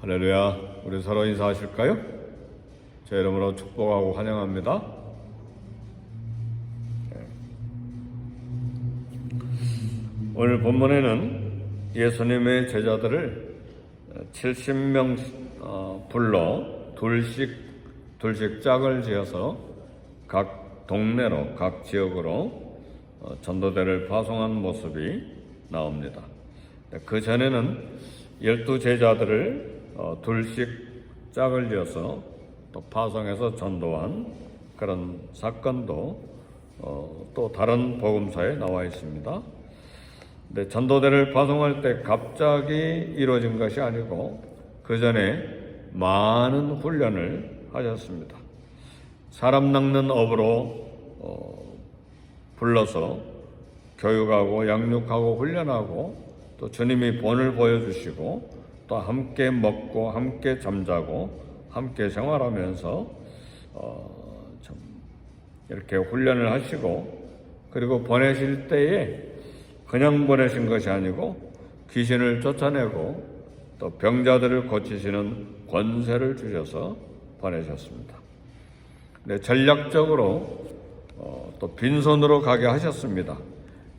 할렐루야. 우리 서로 인사하실까요? 제 이름으로 축복하고 환영합니다. 오늘 본문에는 예수님의 제자들을 70명 불러 둘씩 짝을 지어서 각 동네로, 각 지역으로 전도대를 파송한 모습이 나옵니다. 그 전에는 12제자들을 둘씩 짝을 지어서 또 파송해서 전도한 그런 사건도 또 다른 복음서에 나와 있습니다. 근데 전도대를 파송할 때 갑자기 이루어진 것이 아니고 그 전에 많은 훈련을 하셨습니다. 사람 낚는 업으로 불러서 교육하고 양육하고 훈련하고 또 주님이 본을 보여주시고 또 함께 먹고 함께 잠자고 함께 생활하면서 좀 이렇게 훈련을 하시고 그리고 보내실 때에 그냥 보내신 것이 아니고 귀신을 쫓아내고 또 병자들을 고치시는 권세를 주셔서 보내셨습니다. 네, 전략적으로 또 빈손으로 가게 하셨습니다.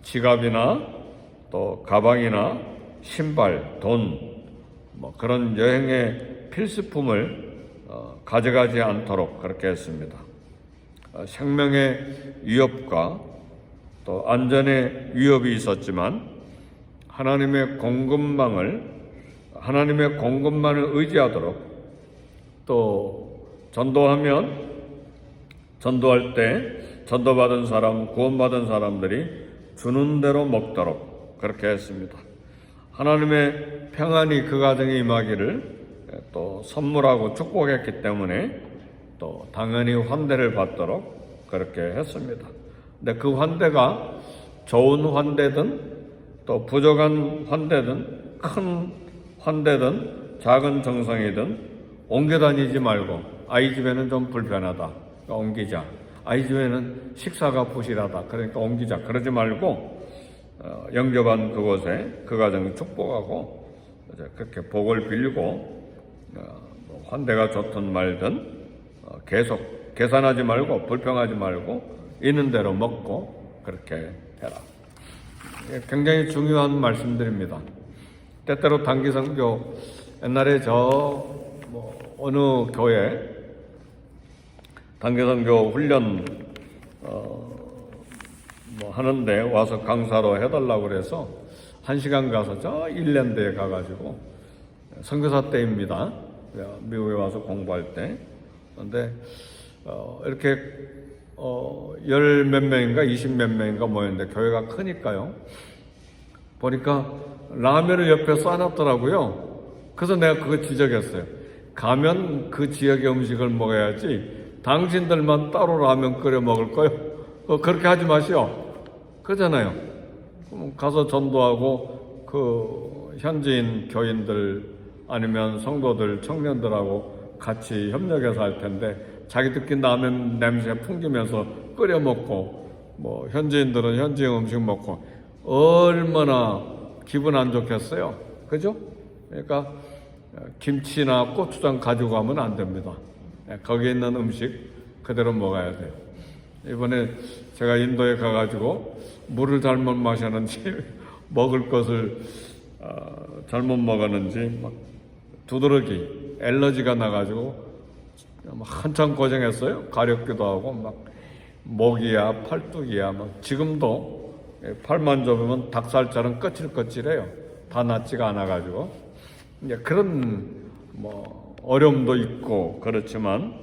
지갑이나 또 가방이나 신발, 돈 그런 여행의 필수품을 가져가지 않도록 그렇게 했습니다. 생명의 위협과 또 안전의 위협이 있었지만 하나님의 공급만을 의지하도록 또 전도할 때 전도받은 사람, 구원받은 사람들이 주는 대로 먹도록 그렇게 했습니다. 하나님의 평안이 그 가정에 임하기를 또 선물하고 축복했기 때문에 또 당연히 환대를 받도록 그렇게 했습니다. 근데 그 환대가 좋은 환대든 또 부족한 환대든 큰 환대든 작은 정성이든 옮겨 다니지 말고 아이 집에는 좀 불편하다. 그러니까 옮기자. 아이 집에는 식사가 부실하다. 그러니까 옮기자. 그러지 말고 영접한 그곳에 그 가정을 축복하고 그렇게 복을 빌고 환대가 좋든 말든 계속 계산하지 말고 불평하지 말고 있는 대로 먹고 그렇게 해라. 굉장히 중요한 말씀들입니다. 때때로 단기선교 옛날에 어느 교회 단기선교 훈련 하는데 와서 강사로 해달라고 그래서 1시간 가서 저 일랜드에 가가지고 선교사 때입니다. 미국에 와서 공부할 때. 근데 이렇게 10몇 명인가 20몇 명인가 모였는데 교회가 크니까요. 보니까 라면을 옆에 쌓아놨더라고요. 그래서 내가 그거 지적했어요. 가면 그 지역의 음식을 먹어야지 당신들만 따로 라면 끓여 먹을 거요. 그렇게 하지 마시오. 그러잖아요. 가서 전도하고 그 현지인 교인들 아니면 성도들, 청년들하고 같이 협력해서 할 텐데 자기들끼리 라면 냄새 풍기면서 끓여 먹고 현지인들은 현지인 음식 먹고 얼마나 기분 안 좋겠어요. 그죠? 그러니까 김치나 고추장 가지고 가면 안 됩니다. 거기에 있는 음식 그대로 먹어야 돼요. 이번에 제가 인도에 가가지고 물을 잘못 마셨는지 먹을 것을 잘못 먹었는지 막 두드러기 알러지가 나가지고 한참 고생했어요. 가렵기도 하고 막 목이야 팔뚝이야 막 지금도 팔만 접으면 닭살처럼 거칠거칠해요. 다 낫지가 않아가지고 그런 어려움도 있고 그렇지만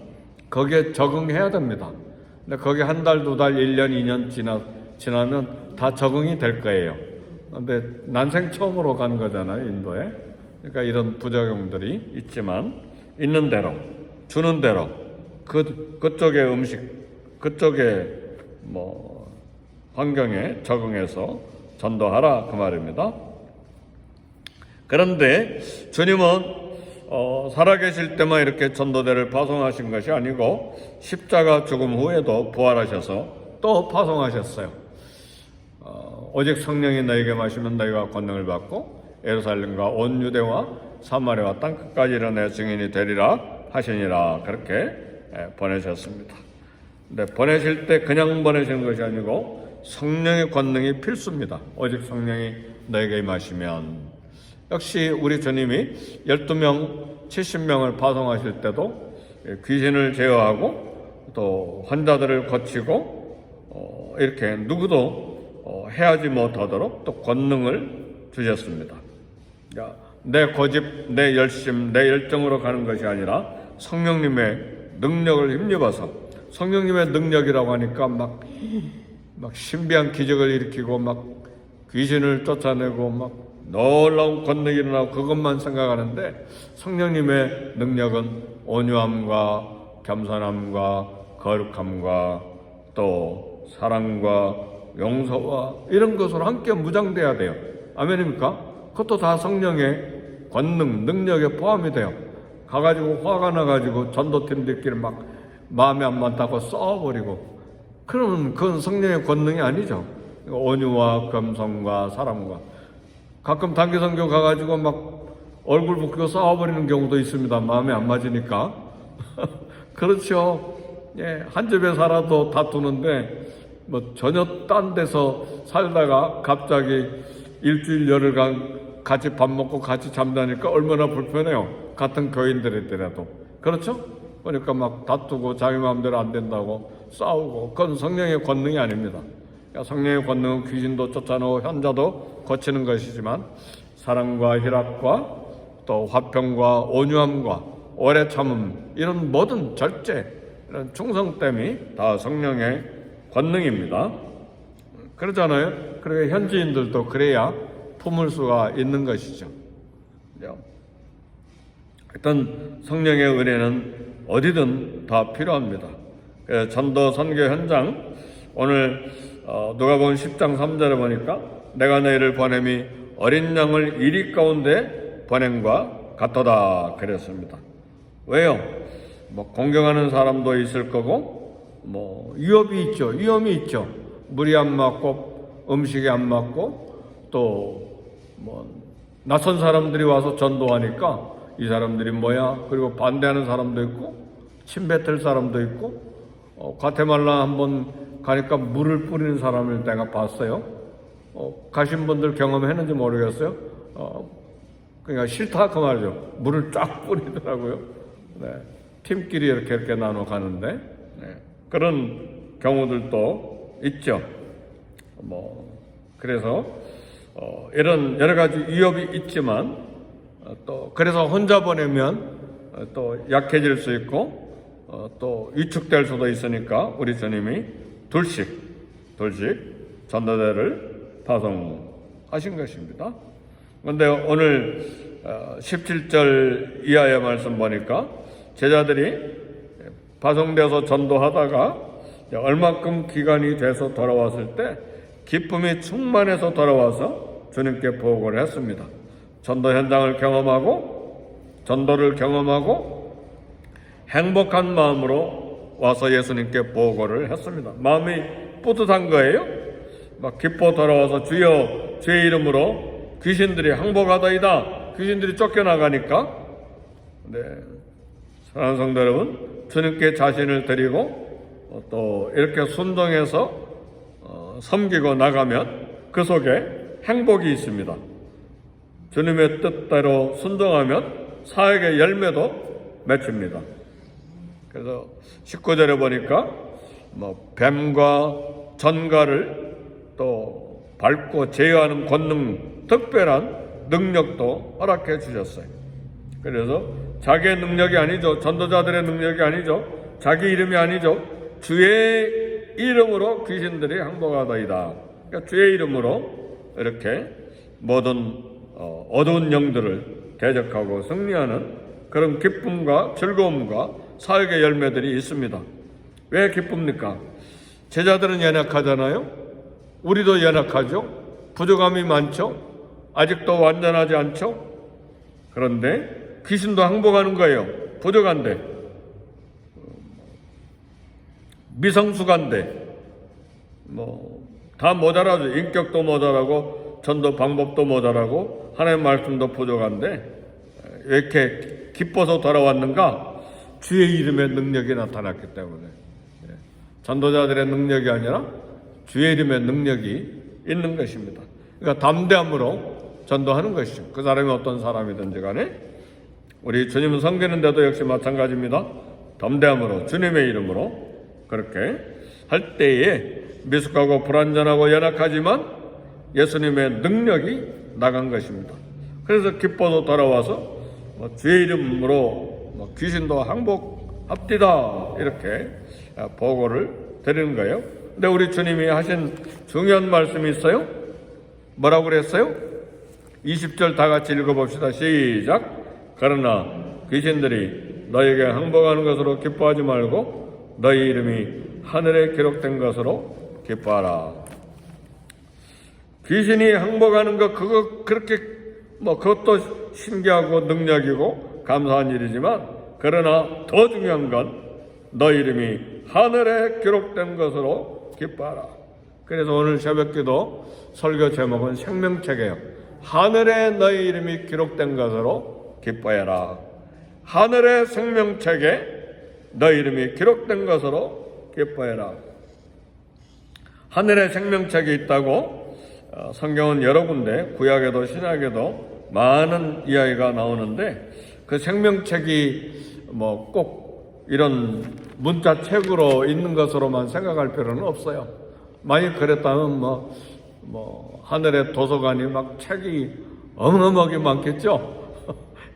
거기에 적응해야 됩니다. 근데 거기 한 달, 2달, 1년, 2년 지나면 다 적응이 될 거예요. 근데 난생 처음으로 간 거잖아요, 인도에. 그러니까 이런 부작용들이 있지만 있는 대로, 주는 대로 그쪽의 음식, 그쪽의 환경에 적응해서 전도하라 그 말입니다. 그런데 주님은 살아계실 때만 이렇게 전도대를 파송하신 것이 아니고 십자가 죽음 후에도 부활하셔서 또 파송하셨어요. 오직 성령이 너에게 마시면 너희가 권능을 받고 예루살렘과 온 유대와 사마리아와 땅끝까지 이르내 증인이 되리라 하시니라. 그렇게 보내셨습니다. 근데 보내실 때 그냥 보내시는 것이 아니고 성령의 권능이 필수입니다. 오직 성령이 너에게 임하시면. 역시 우리 주님이 12명, 70명을 파송하실 때도 귀신을 제어하고 또 환자들을 고치고 이렇게 누구도 해하지 못하도록 또 권능을 주셨습니다. 내 고집, 내 열심, 내 열정으로 가는 것이 아니라 성령님의 능력을 힘입어서, 성령님의 능력이라고 하니까 막 신비한 기적을 일으키고 막 귀신을 쫓아내고 막 놀라운 권능이 일어나고 그것만 생각하는데, 성령님의 능력은 온유함과 겸손함과 거룩함과 또 사랑과 용서와 이런 것으로 함께 무장돼야 돼요. 아멘입니까? 그것도 다 성령의 권능, 능력에 포함이 돼요. 가가지고 화가 나가지고 전도팀들끼리 막 마음에 안 맞다고 싸워버리고, 그러면 그건 성령의 권능이 아니죠. 온유와 겸손과 사랑과. 가끔 단기 선교 가가지고 막 얼굴 붉히고 싸워버리는 경우도 있습니다. 마음에 안 맞으니까. 그렇죠. 예, 한 집에 살아도 다투는데 뭐 전혀 딴 데서 살다가 갑자기 일주일 열흘간 같이 밥 먹고 같이 잠자니까 얼마나 불편해요. 같은 교인들이더라도. 그렇죠? 그러니까 막 다투고 자기 마음대로 안 된다고 싸우고, 그건 성령의 권능이 아닙니다. 그러니까 성령의 권능은 귀신도 쫓아내고 현자도 고치는 것이지만, 사랑과 희락과 또 화평과 온유함과 오래 참음, 이런 모든 절제, 이런 충성됨이 다 성령의 권능입니다. 그러잖아요. 그러니까 현지인들도 그래야 품을 수가 있는 것이죠. 일단 성령의 은혜는 어디든 다 필요합니다. 전도 선교 현장, 오늘 누가복음 10장 3절에 보니까 내가 너희를 보냄이 어린 양을 이리 가운데 보냄과 같도다 그랬습니다. 왜요? 뭐 공경하는 사람도 있을 거고, 뭐 위험이 있죠. 물이 안 맞고 음식이 안 맞고, 또 뭐 낯선 사람들이 와서 전도하니까 이 사람들이 뭐야? 그리고 반대하는 사람도 있고, 침뱉을 사람도 있고, 과테말라 한번 가니까 물을 뿌리는 사람을 내가 봤어요. 가신 분들 경험했는지 모르겠어요. 그러니까 싫다 그 말이죠. 물을 쫙 뿌리더라고요. 네. 팀끼리 이렇게 나눠 가는데, 네. 그런 경우들도 있죠. 그래서 이런 여러 가지 위협이 있지만, 또 그래서 혼자 보내면 또 약해질 수 있고, 또 위축될 수도 있으니까 우리 주님이 둘씩 전도대를 파송하신 것입니다. 그런데 오늘 17절 이하의 말씀 보니까 제자들이 파송되어서 전도하다가 얼마큼 기간이 돼서 돌아왔을 때 기쁨이 충만해서 돌아와서 주님께 보고를 했습니다. 전도 현장을 경험하고, 전도를 경험하고 행복한 마음으로 와서 예수님께 보고를 했습니다. 마음이 뿌듯한 거예요. 막 기뻐 돌아와서 주여 주의 이름으로 귀신들이 항복하다이다. 귀신들이 쫓겨나가니까. 네, 사랑하는 성도 여러분, 주님께 자신을 드리고 또 이렇게 순종해서 섬기고 나가면 그 속에 행복이 있습니다. 주님의 뜻대로 순종하면 사역의 열매도 맺힙니다. 그래서 19절에 보니까 뱀과 전갈을 또 밟고 제어하는 권능, 특별한 능력도 허락해 주셨어요. 그래서 자기의 능력이 아니죠. 전도자들의 능력이 아니죠. 자기 이름이 아니죠. 주의 이름으로 귀신들이 항복하다이다. 그러니까 주의 이름으로 이렇게 모든 어두운 영들을 대적하고 승리하는 그런 기쁨과 즐거움과 사역의 열매들이 있습니다. 왜 기쁩니까? 제자들은 연약하잖아요. 우리도 연약하죠. 부족함이 많죠. 아직도 완전하지 않죠. 그런데 귀신도 항복하는 거예요. 부족한데, 미성숙한데, 다 모자라죠. 인격도 모자라고 전도 방법도 모자라고 하나님의 말씀도 부족한데 왜 이렇게 기뻐서 돌아왔는가? 주의 이름의 능력이 나타났기 때문에. 전도자들의 능력이 아니라 주의 이름의 능력이 있는 것입니다. 그러니까 담대함으로 전도하는 것이죠. 그 사람이 어떤 사람이든지 간에 우리 주님은 섬기는데도 역시 마찬가지입니다. 담대함으로 주님의 이름으로 그렇게 할 때에 미숙하고 불완전하고 연약하지만 예수님의 능력이 나간 것입니다. 그래서 기뻐서 돌아와서 주의 이름으로 귀신도 항복합디다 이렇게 보고를 드리는 거예요. 근데 우리 주님이 하신 중요한 말씀이 있어요. 뭐라고 그랬어요? 20절 다 같이 읽어봅시다. 시작. 그러나 귀신들이 너에게 항복하는 것으로 기뻐하지 말고 너희 이름이 하늘에 기록된 것으로 기뻐하라. 귀신이 항복하는 것 그거 그렇게 그것도 신기하고 능력이고 감사한 일이지만 그러나 더 중요한 건 너 이름이 하늘에 기록된 것으로 기뻐하라. 그래서 오늘 새벽기도 설교 제목은 생명책이에요. 하늘에 너희 이름이 기록된 것으로 기뻐해라. 하늘의 생명책에 너희 이름이 기록된 것으로 기뻐해라. 하늘의 생명책이 있다고 성경은 여러 군데 구약에도 신약에도 많은 이야기가 나오는데 그 생명책이 꼭 이런 문자책으로 있는 것으로만 생각할 필요는 없어요. 만약 그랬다면 하늘의 도서관이 막 책이 어마어마하게 많겠죠.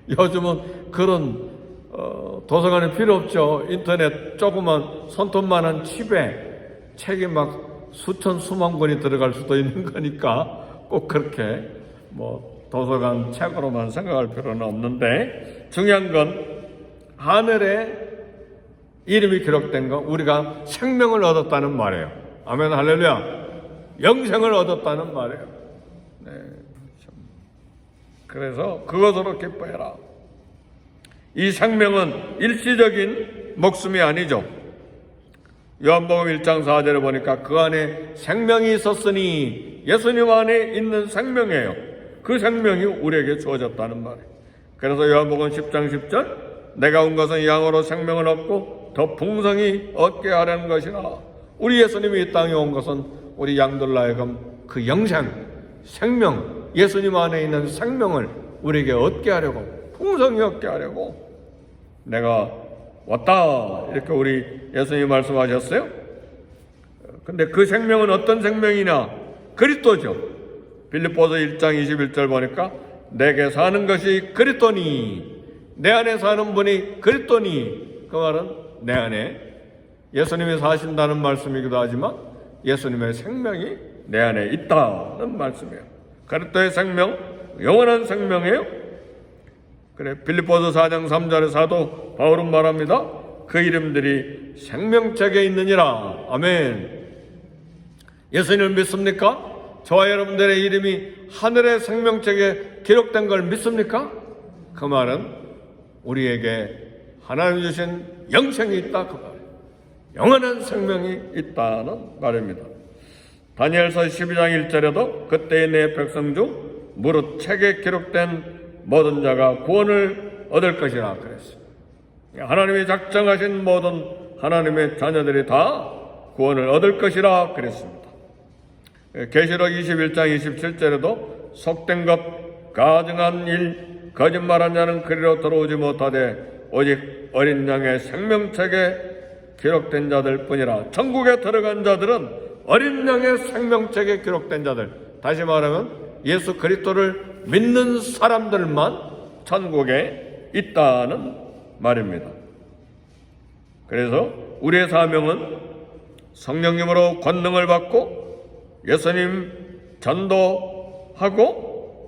요즘은 그런 도서관이 필요 없죠. 인터넷 조그만 손톱만한 칩에 책이 막 수천 수만 권이 들어갈 수도 있는 거니까 꼭 그렇게 도서관 책으로만 생각할 필요는 없는데 중요한 건 하늘에 이름이 기록된 건 우리가 생명을 얻었다는 말이에요. 아멘 할렐루야. 영생을 얻었다는 말이에요. 네. 그래서 그것으로 기뻐해라. 이 생명은 일시적인 목숨이 아니죠. 요한복음 1장 4절에 보니까 그 안에 생명이 있었으니 예수님 안에 있는 생명이에요. 그 생명이 우리에게 주어졌다는 말이에요. 그래서 요한복음 10장 10절 내가 온 것은 양으로 생명을 얻고 더 풍성히 얻게 하려는 것이라. 우리 예수님이 이 땅에 온 것은 우리 양들로 하여금 그 영생, 생명, 예수님 안에 있는 생명을 우리에게 얻게 하려고, 풍성히 얻게 하려고 내가 왔다 이렇게 우리 예수님이 말씀하셨어요. 근데 그 생명은 어떤 생명이냐? 그리스도죠. 빌립보서 1장 21절 보니까 내게 사는 것이 그리스도니, 내 안에 사는 분이 그리스도니, 그 말은 내 안에 예수님이 사신다는 말씀이기도 하지만 예수님의 생명이 내 안에 있다는 말씀이에요. 그리스도의 생명, 영원한 생명이에요. 그래, 빌립보서 4장 3절의 사도 바울은 말합니다. 그 이름들이 생명책에 있느니라. 아멘. 예수님을 믿습니까? 저와 여러분들의 이름이 하늘의 생명책에 기록된 걸 믿습니까? 그 말은 우리에게 하나님 주신 영생이 있다 그 말이에요. 영원한 생명이 있다는 말입니다. 다니엘서 12장 1절에도 그때의 내 백성 중 무릇 책에 기록된 모든 자가 구원을 얻을 것이라 그랬어요. 하나님이 작정하신 모든 하나님의 자녀들이 다 구원을 얻을 것이라 그랬습니다. 계시록 21장 27절에도 속된 것, 가증한 일, 거짓말한 자는 그리로 들어오지 못하되 오직 어린 양의 생명책에 기록된 자들 뿐이라. 천국에 들어간 자들은 어린 양의 생명책에 기록된 자들, 다시 말하면 예수 그리스도를 믿는 사람들만 천국에 있다는 말입니다. 그래서 우리의 사명은 성령님으로 권능을 받고 예수님 전도하고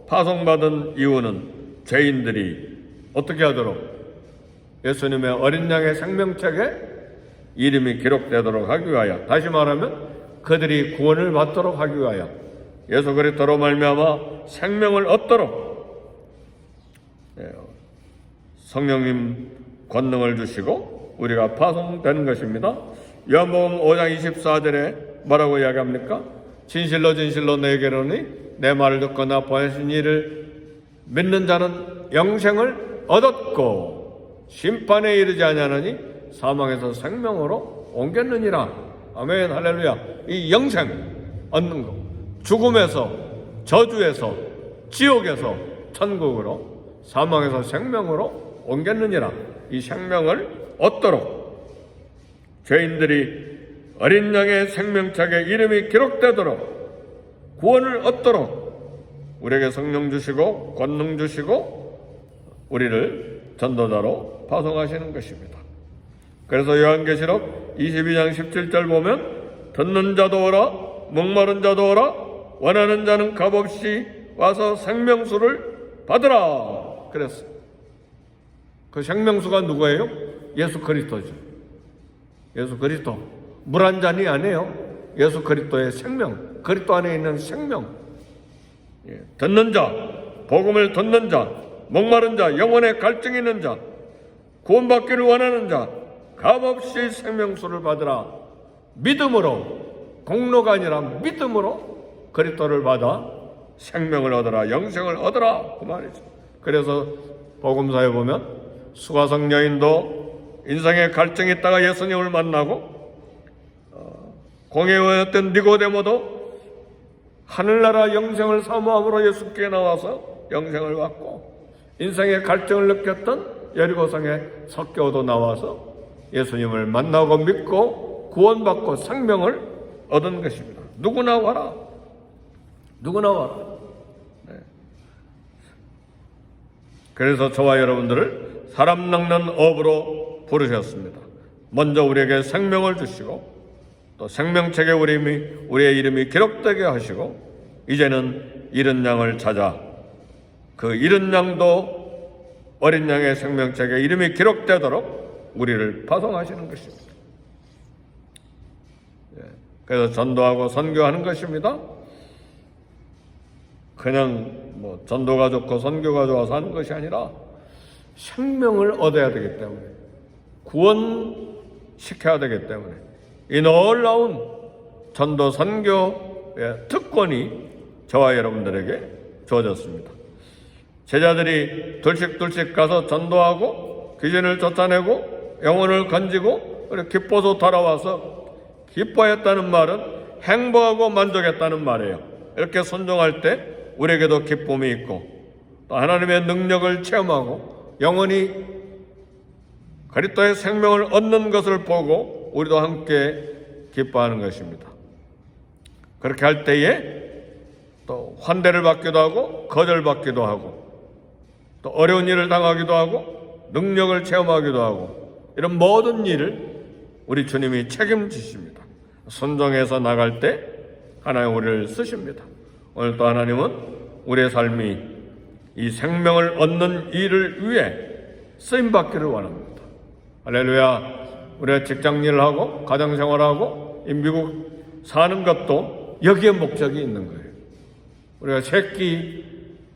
파송받은 이유는 죄인들이 어떻게 하도록 예수님의 어린 양의 생명책에 이름이 기록되도록 하기 위하여, 다시 말하면 그들이 구원을 받도록 하기 위하여 예수 그리스도로 말미암아 생명을 얻도록 성령님 권능을 주시고 우리가 파송되는 것입니다. 요한복음 5장 24절에 뭐라고 이야기합니까? 진실로 진실로 내게 이르노니 내 말을 듣거나 보내신 이를 믿는 자는 영생을 얻었고 심판에 이르지 아니하느니 사망에서 생명으로 옮겼느니라. 아멘. 할렐루야. 이 영생 얻는 것, 죽음에서, 저주에서, 지옥에서 천국으로, 사망에서 생명으로 옮겼느니라. 이 생명을 얻도록 죄인들이 어린 양의 생명책에 이름이 기록되도록, 구원을 얻도록 우리에게 성령 주시고 권능 주시고 우리를 전도자로 파송하시는 것입니다. 그래서 요한계시록 22장 17절 보면 듣는 자도 오라, 목마른 자도 오라, 원하는 자는 값없이 와서 생명수를 받으라 그랬어요. 그 생명수가 누구예요? 예수 그리스도죠. 예수 그리스도. 물 한 잔이 아니에요. 예수 그리스도의 생명, 그리스도 안에 있는 생명. 듣는 자, 복음을 듣는 자, 목마른 자, 영혼의 갈증이 있는 자, 구원받기를 원하는 자, 값없이 생명수를 받으라. 믿음으로, 공로가 아니라 믿음으로 그리스도를 받아 생명을 얻어라, 영생을 얻어라 그 말이죠. 그래서 복음서에 보면 수가성 여인도 인생의 갈증이 있다가 예수님을 만나고, 공회원이었던 니고데모도 하늘나라 영생을 사모함으로 예수께 나와서 영생을 받고, 인생의 갈증을 느꼈던 여리고성의 석교도 나와서 예수님을 만나고 믿고 구원받고 생명을 얻은 것입니다. 누구나 와라. 누구나 와라. 네. 그래서 저와 여러분들을 사람 낚는 업으로 부르셨습니다. 먼저 우리에게 생명을 주시고 또 생명책에 우리의 이름이 기록되게 하시고, 이제는 잃은 양을 찾아 그 잃은 양도 어린 양의 생명책에 이름이 기록되도록 우리를 파송하시는 것입니다. 그래서 전도하고 선교하는 것입니다. 그냥 전도가 좋고 선교가 좋아서 하는 것이 아니라 생명을 얻어야 되기 때문에, 구원시켜야 되기 때문에 이 놀라운 전도 선교의 특권이 저와 여러분들에게 주어졌습니다. 제자들이 둘씩 가서 전도하고 귀신을 쫓아내고 영혼을 건지고 기뻐서 돌아와서, 기뻐했다는 말은 행복하고 만족했다는 말이에요. 이렇게 순종할 때 우리에게도 기쁨이 있고 또 하나님의 능력을 체험하고 영혼이 그리스도의 생명을 얻는 것을 보고 우리도 함께 기뻐하는 것입니다. 그렇게 할 때에 또 환대를 받기도 하고 거절받기도 하고 또 어려운 일을 당하기도 하고 능력을 체험하기도 하고, 이런 모든 일을 우리 주님이 책임지십니다. 순종해서 나갈 때 하나님 우리를 쓰십니다. 오늘 또 하나님은 우리의 삶이 이 생명을 얻는 일을 위해 쓰임받기를 원합니다. 할렐루야. 우리가 직장일을 하고 가정생활하고 이 미국 사는 것도 여기에 목적이 있는 거예요. 우리가 새끼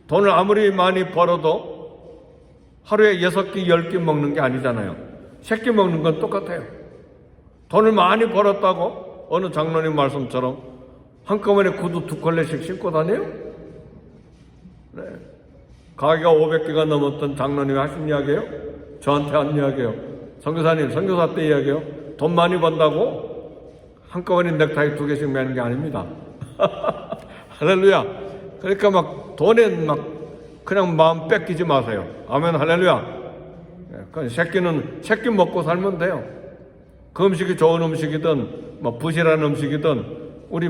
돈을 아무리 많이 벌어도 하루에 6끼 10끼 먹는 게 아니잖아요. 새끼 먹는 건 똑같아요. 돈을 많이 벌었다고 어느 장로님 말씀처럼 한꺼번에 구두 2켤레씩 신고 다녀요? 네. 가게가 500개가 넘었던 장로님이 하신 이야기예요? 저한테 한 이야기예요. 선교사님, 선교사 때 이야기예요. 돈 많이 번다고 한꺼번에 넥타이 2개씩 매는 게 아닙니다. 할렐루야. 그러니까 돈에 그냥 마음 뺏기지 마세요. 아멘. 할렐루야. 그 새끼 먹고 살면 돼요. 그 음식이 좋은 음식이든 부실한 음식이든 우리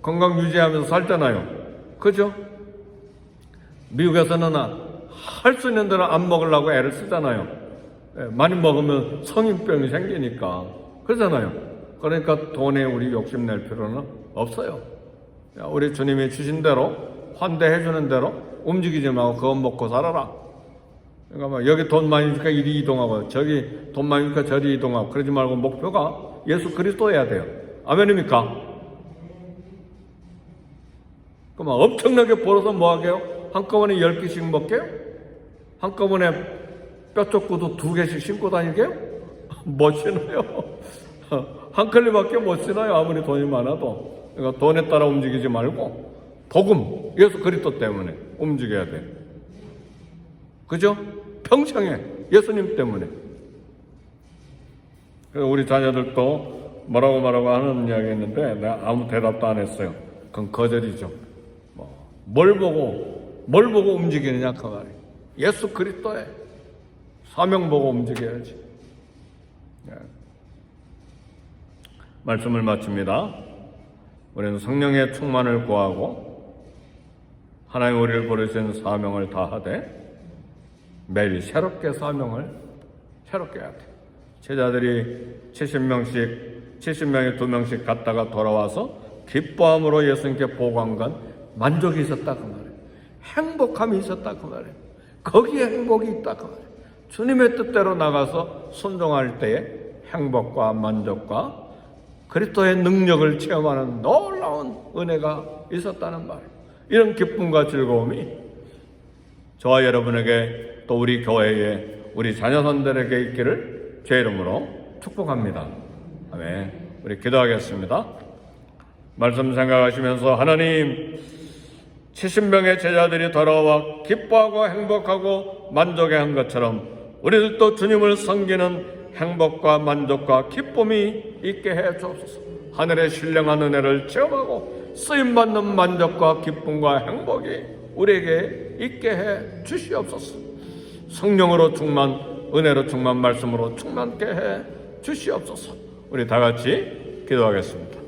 건강 유지하면서 살잖아요. 그죠? 미국에서는 할 수 있는 대로 안 먹으려고 애를 쓰잖아요. 많이 먹으면 성인병이 생기니까 그러잖아요. 그러니까 돈에 우리 욕심낼 필요는 없어요. 우리 주님이 주신 대로, 환대해 주는 대로 움직이지 말고 그거 먹고 살아라. 그러니까 여기 돈 많이 주니까 이리 이동하고 저기 돈 많이 주니까 저리 이동하고 그러지 말고 목표가 예수 그리스도여야 돼요. 아멘입니까? 그럼 엄청나게 벌어서 뭐 하게요? 한꺼번에 10개씩 먹게요? 한꺼번에 뼈쪽 구두 2개씩 신고 다니게요? 뭐 신어요? 한 클리밖에 못 지나요. 아무리 돈이 많아도. 그러니까 돈에 따라 움직이지 말고 복음, 예수 그리스도 때문에 움직여야 돼. 그죠? 평생에 예수님 때문에. 우리 자녀들도 뭐라고 하는 이야기 했는데 내가 아무 대답도 안 했어요. 그건 거절이죠. 뭘 보고 움직이느냐 그 말이에요. 예수 그리스도의 사명 보고 움직여야지. 네. 말씀을 마칩니다. 우리는 성령의 충만을 구하고 하나님 우리를 부르신 사명을 다하되 매일 새롭게 사명을 새롭게 해야 돼. 제자들이 70명이 2명씩 갔다가 돌아와서 기뻐함으로 예수님께 보고한 건 만족이 있었다 그 말이에요. 행복함이 있었다 그 말이에요. 거기에 행복이 있다 그 말이에요. 주님의 뜻대로 나가서 순종할 때에 행복과 만족과 그리스도의 능력을 체험하는 놀라운 은혜가 있었다는 말이에요. 이런 기쁨과 즐거움이 저와 여러분에게 또 우리 교회에 우리 자녀선들에게 있기를 제 이름으로 축복합니다. 아멘. 우리 기도하겠습니다. 말씀 생각하시면서 하나님 70명의 제자들이 돌아와 기뻐하고 행복하고 만족해한 것처럼 우리들도 주님을 섬기는 행복과 만족과 기쁨이 있게 해 주옵소서. 하늘의 신령한 은혜를 체험하고 쓰임받는 만족과 기쁨과 행복이 우리에게 있게 해 주시옵소서. 성령으로 충만, 은혜로 충만, 말씀으로 충만케 해 주시옵소서. 우리 다 같이 기도하겠습니다.